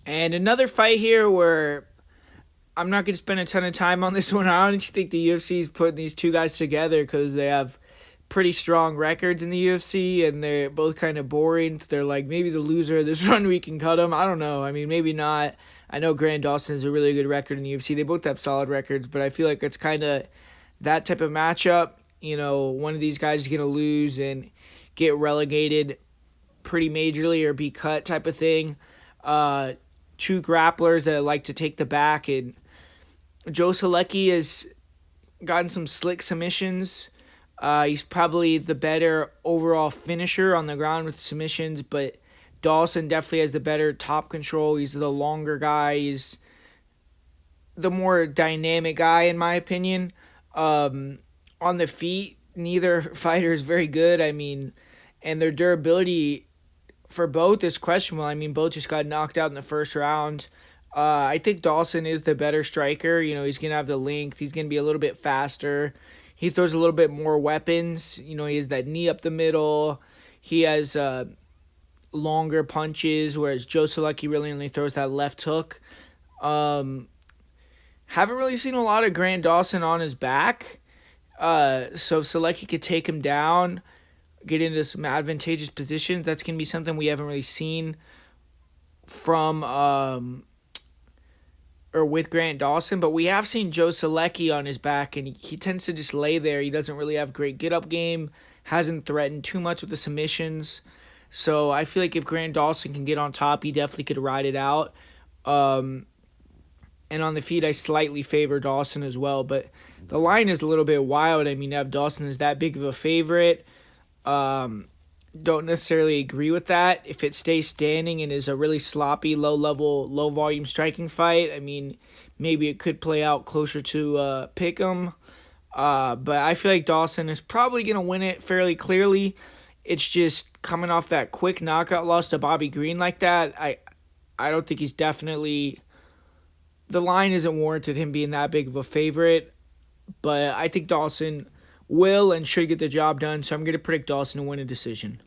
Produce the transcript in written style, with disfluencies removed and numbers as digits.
And another fight here where I'm not going to spend a ton of time on this one. I don't think the UFC is putting these two guys together because they have pretty strong records in the UFC and they're both kind of boring. They're like, maybe the loser of this one, we can cut him. I don't know. I mean, maybe not. I know Grant Dawson has a really good record in the UFC. They both have solid records, but I feel like it's kind of that type of matchup. One of these guys is going to lose and get relegated pretty majorly or be cut type of thing. Two grapplers that like to take the back, and Joe Solecki has gotten some slick submissions. He's probably the better overall finisher on the ground with submissions, but Dawson definitely has the better top control. He's the longer guy. He's the more dynamic guy, in my opinion. On the feet, neither fighter is very good. I mean, and their durability for both is questionable. I mean, both just got knocked out in the first round. I think Dawson is the better striker. He's going to have the length. He's going to be a little bit faster. He throws a little bit more weapons. He has that knee up the middle. He has longer punches, whereas Joe Solecki really only throws that left hook. Haven't really seen a lot of Grant Dawson on his back. So if Solecki could take him down, get into some advantageous positions, that's going to be something we haven't really seen from or with Grant Dawson, but we have seen Joe Solecki on his back, and he tends to just lay there. He doesn't really have great get-up game, hasn't threatened too much with the submissions. So I feel like if Grant Dawson can get on top, he definitely could ride it out. And on the feet, I slightly favor Dawson as well, but the line is a little bit wild. I mean, to have Dawson is that big of a favorite. Don't necessarily agree with that. If it stays standing and is a really sloppy, low-level, low-volume striking fight, I mean, maybe it could play out closer to Pick'em. But I feel like Dawson is probably going to win it fairly clearly. It's just coming off that quick knockout loss to Bobby Green like that. I don't think he's definitely... The line isn't warranted him being that big of a favorite. But I think Dawson will and should get the job done. So I'm going to predict Dawson to win a decision.